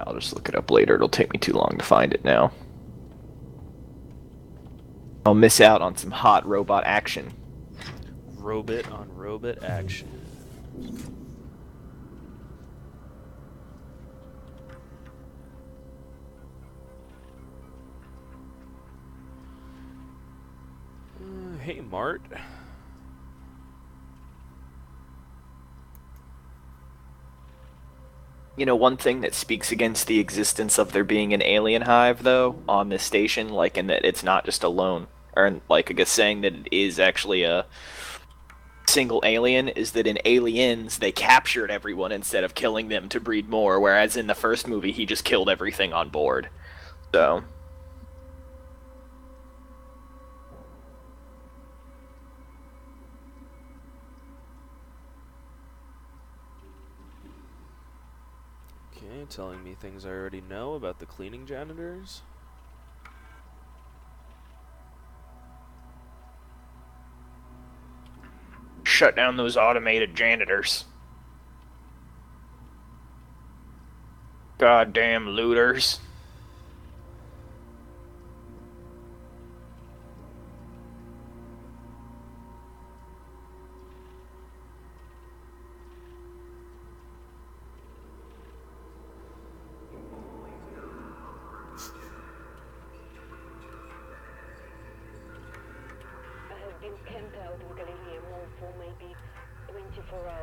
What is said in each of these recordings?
I'll just look it up later. It'll take me too long to find it now. I'll miss out on some hot robot action. Robot on robot action. Hey, Mart. You know, one thing that speaks against the existence of there being an alien hive, though, on this station, like, in that it's not just a lone, or, like, I guess saying that it is actually a single alien, is that in Aliens, they captured everyone instead of killing them to breed more, whereas in the first movie, he just killed everything on board. So... Okay, telling me things I already know about the cleaning janitors. Shut down those automated janitors. Goddamn looters.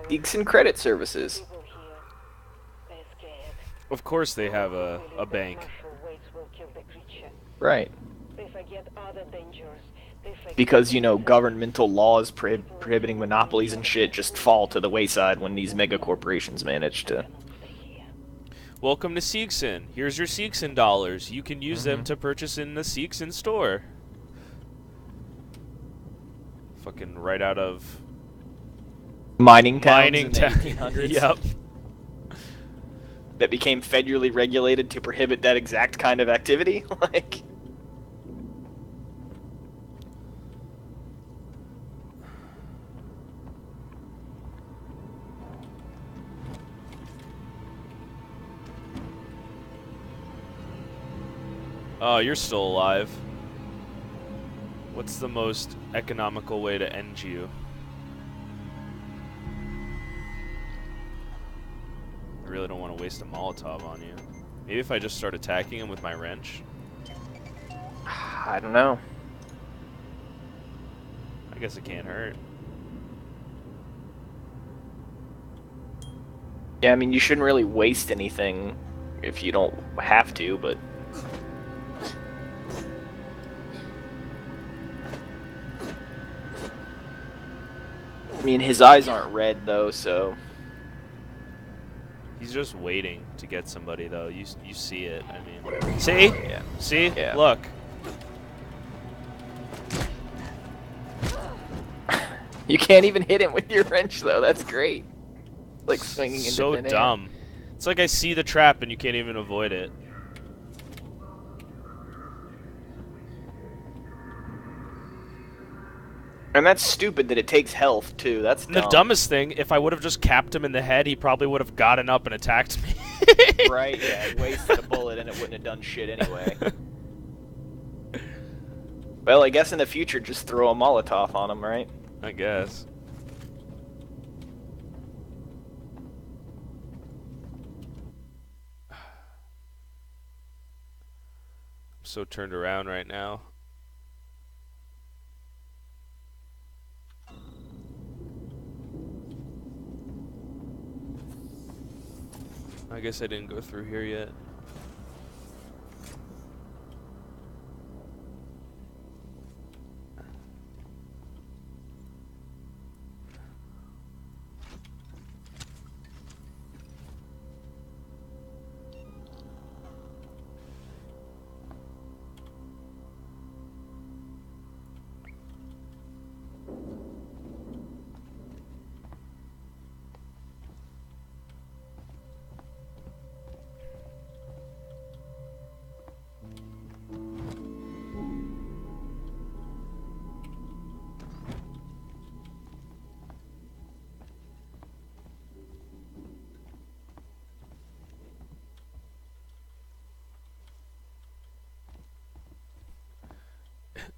Geeks and credit services. Of course they have a bank. Right. Because, you know, governmental laws prohibiting monopolies and shit just fall to the wayside when these mega corporations manage to... Welcome to Seegson. Here's your Seegson dollars. You can use them to purchase in the Seegson store. Fucking right out of... Mining towns in the 1800s. Yep. That became federally regulated to prohibit that exact kind of activity. Like... Oh, you're still alive. What's the most economical way to end you? I really don't want to waste a Molotov on you. Maybe if I just start attacking him with my wrench? I don't know. I guess it can't hurt. Yeah, I mean, you shouldn't really waste anything if you don't have to, but... I mean, his eyes aren't red, though, so... He's just waiting to get somebody, though. You see it, I mean. See? Yeah. See? Yeah. Look. You can't even hit him with your wrench, though. That's great. Like swinging into so thin air. dumb. It's like I see the trap and you can't even avoid it. And that's stupid that it takes health, too. That's dumb. The dumbest thing, if I would have just capped him in the head, he probably would have gotten up and attacked me. Right, yeah. Wasted a bullet and it wouldn't have done shit anyway. Well, I guess in the future, just throw a Molotov on him, right? I guess. I'm so turned around right now. I guess I didn't go through here yet.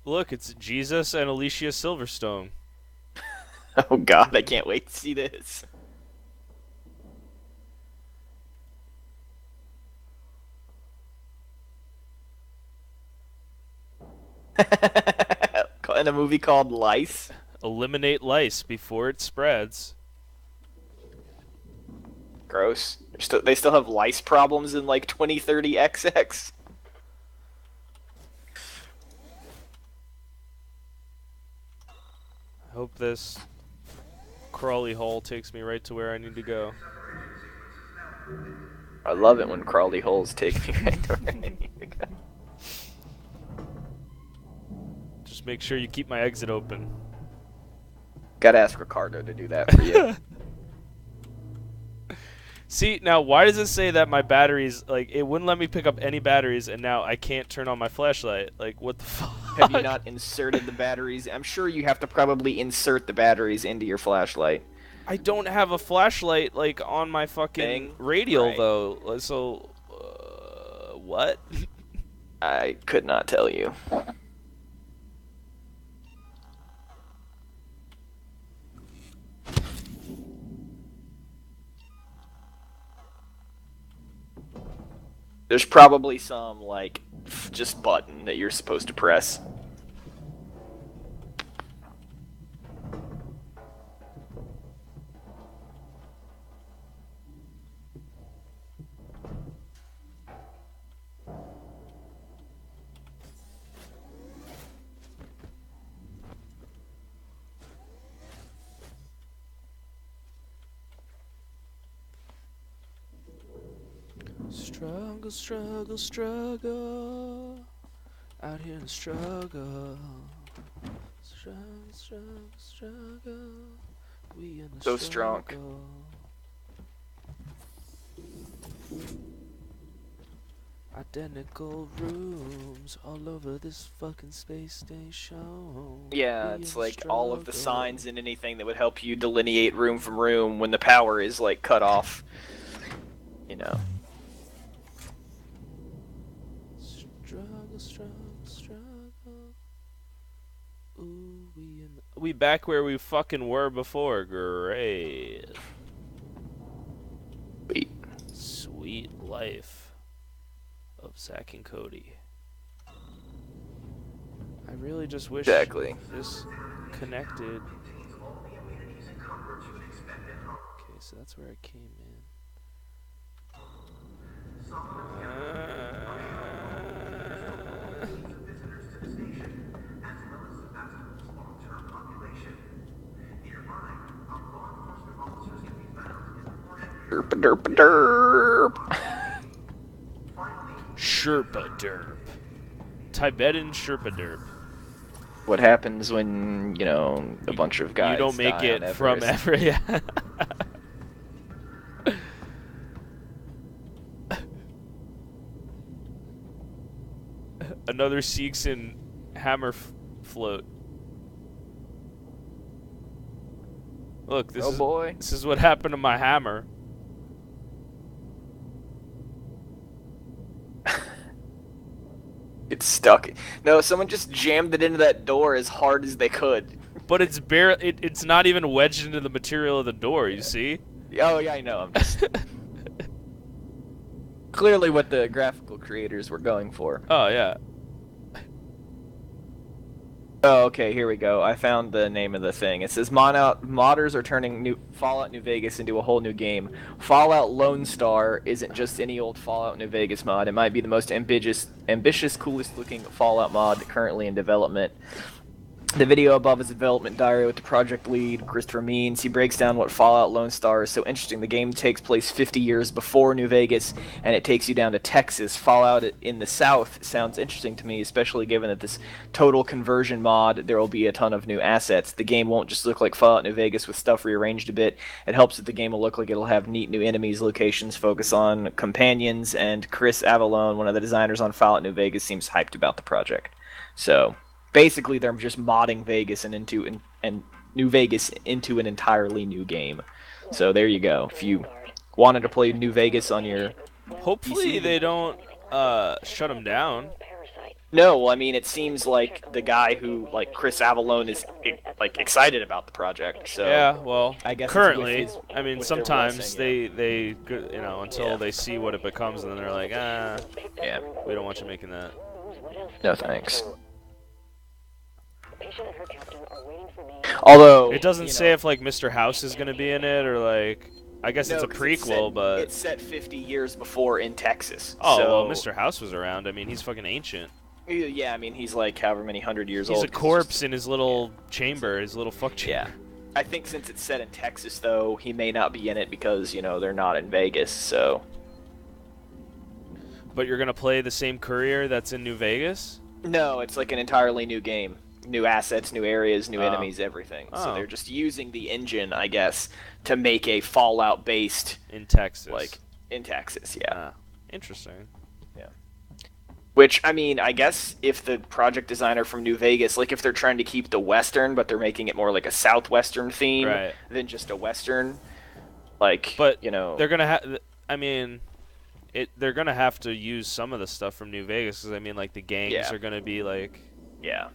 Look, it's Jesus and Alicia Silverstone. Oh God, I can't wait to see this. In a movie called Lice. Eliminate lice before it spreads. Gross. They still have lice problems in like 2030 XX. I hope this crawly hole takes me right to where I need to go. I love it when crawly holes take me right to where I need to go. Just make sure you keep my exit open. Gotta ask Ricardo to do that for you. See, now why does it say that my batteries, like, it wouldn't let me pick up any batteries and now I can't turn on my flashlight? Like, what the fuck? Have you not inserted the batteries? I'm sure you have to probably insert the batteries into your flashlight. I don't have a flashlight, like, on my fucking Thing? radial, Right. though. So, what? I could not tell you. There's probably some, like, just button that you're supposed to press. Struggle, struggle, struggle. Out here in the struggle. Struggle, struggle, struggle. We in the So strong. struggle. Identical rooms all over this fucking space station. Yeah, We it's in like the all of the struggle. signs and anything that would help you delineate room from room when the power is, like, cut off. You know. Struggle, struggle, struggle. Ooh, we back where we fucking were before. Great. Wait. Sweet life of Zack and Cody. I really just wish Exactly. this connected. Okay, so that's where I came in. Derp derp derp. Sherpa derp. Tibetan Sherpa derp. What happens when, you know, a bunch of guys You don't make die it on from Everest? ever. Yeah. Another Seegson hammer float. Look, Oh boy. this is what happened to my hammer. It's stuck. No, someone just jammed it into that door as hard as they could. But it's it's not even wedged into the material of the door, you see? Oh yeah, I know. I'm just clearly what the graphical creators were going for. Oh, yeah. Oh, okay, here we go. I found the name of the thing. It says modders are turning Fallout New Vegas into a whole new game. Fallout Lone Star isn't just any old Fallout New Vegas mod. It might be the most ambitious, coolest looking Fallout mod currently in development. The video above is a development diary with the project lead, Christopher Means. He breaks down what Fallout Lone Star is so interesting. The game takes place 50 years before New Vegas, and it takes you down to Texas. Fallout in the South sounds interesting to me, especially given that this total conversion mod, there will be a ton of new assets. The game won't just look like Fallout New Vegas with stuff rearranged a bit. It helps that the game will look like it'll have neat new enemies, locations, focus on companions, and Chris Avallone, one of the designers on Fallout New Vegas, seems hyped about the project. So basically, they're just modding Vegas and New Vegas into an entirely new game. So there you go. If you wanted to play New Vegas on your Hopefully PC, they don't shut them down. No, well, I mean, it seems like the guy who, like, Chris Avellone is like excited about the project. So Yeah, well, I guess it's currently, I mean, with their blessing. sometimes Yeah. until Yeah. they see what it becomes, and then they're like, ah, Yeah. we don't want you making that. No thanks. Although, It doesn't say if like Mr. House is gonna be in it or like. I guess it's no, a because it's set prequel, but it's set 50 years before in Texas. oh well, So Mr. House was around. I mean, he's fucking ancient. yeah, I mean, he's like however many hundred years He's old. a Because it's just corpse in his yeah, little chamber, his little fuck yeah. chamber. I think since it's set in Texas, though, he may not be in it because they're not in Vegas. So But you're gonna play the same courier that's in New Vegas? no, it's like an entirely new game. New assets, new areas, new Oh, enemies, everything. So oh, they're just using the engine, I guess, to make a Fallout based, in Texas. like, in Texas, yeah. Ah, interesting. Yeah. Which, I mean, I guess if the project designer from New Vegas, like if they're trying to keep the Western, but they're making it more like a Southwestern theme Right. than just a Western, like, But they're gonna have. I mean, they're gonna have to use some of the stuff from New Vegas because I mean, like the gangs yeah, are gonna be like. yeah.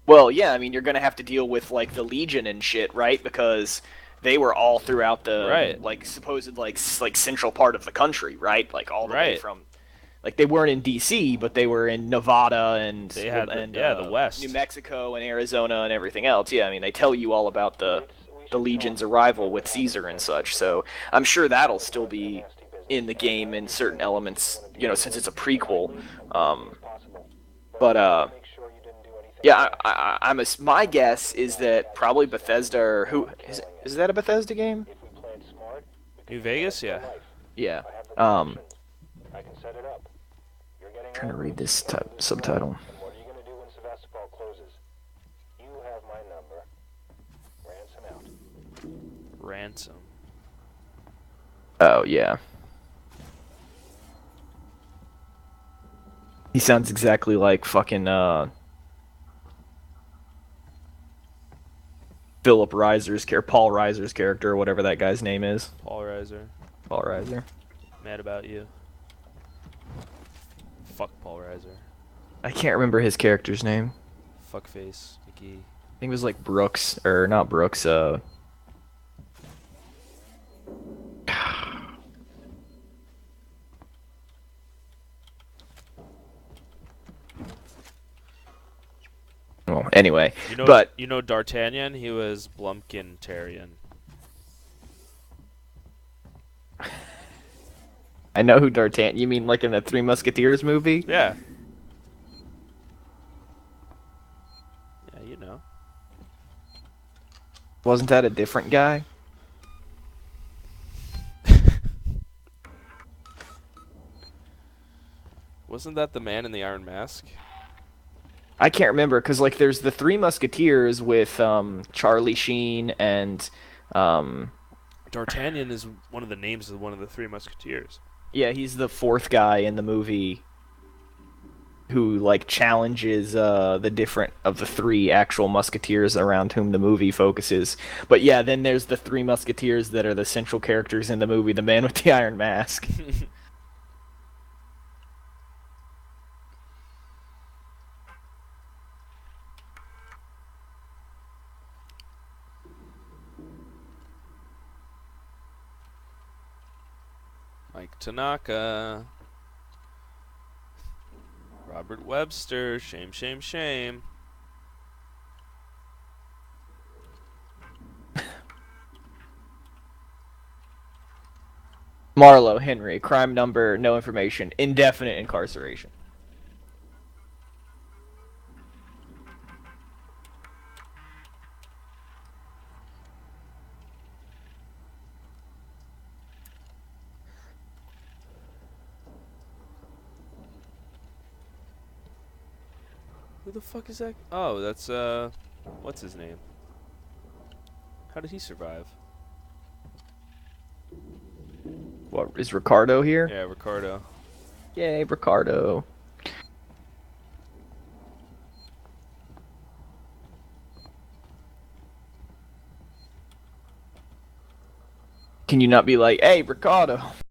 Well, yeah, I mean, you're gonna have to deal with like the Legion and shit, right? Because they were all throughout the Right. like supposed like central part of the country, right? Like all the way Right. from like they weren't in D.C., but they were in Nevada and They had the New West. Mexico and Arizona and everything else. Yeah, I mean, they tell you all about the Legion's arrival with Caesar and such. So I'm sure that'll still be in the game in certain elements, since it's a prequel. Um, but yeah, my guess is that probably Bethesda or who is that a Bethesda game? New Vegas, yeah. Yeah. Trying to read this subtitle. Ransom. Oh yeah. He sounds exactly like fucking Paul Reiser's character, or whatever that guy's name is. Paul Reiser. Paul Reiser. Mad about you. Fuck Paul Reiser. I can't remember his character's name. Fuckface. McGee. I think it was like Brooks or not Brooks. Well, anyway, but You know D'Artagnan? He was Blumpkin Tarian. I know who D'Artagnan. You mean like in the Three Musketeers movie? Yeah. Yeah, you know. Wasn't that a different guy? Wasn't that the man in the Iron Mask? I can't remember because like there's the Three Musketeers with Charlie Sheen and D'Artagnan is one of the names of one of the Three Musketeers. yeah, he's the fourth guy in the movie who like challenges the different of the three actual musketeers around whom the movie focuses. But yeah, then there's the Three Musketeers that are the central characters in the movie, the man with the iron mask. Mike Tanaka. Robert Webster. Shame, shame, shame. Marlowe Henry, crime number, no information, indefinite incarceration. Who the fuck is that? Oh, that's, what's his name? How did he survive? What is Ricardo here? Yeah, Ricardo. Yay, Ricardo. Can you not be like, hey, Ricardo?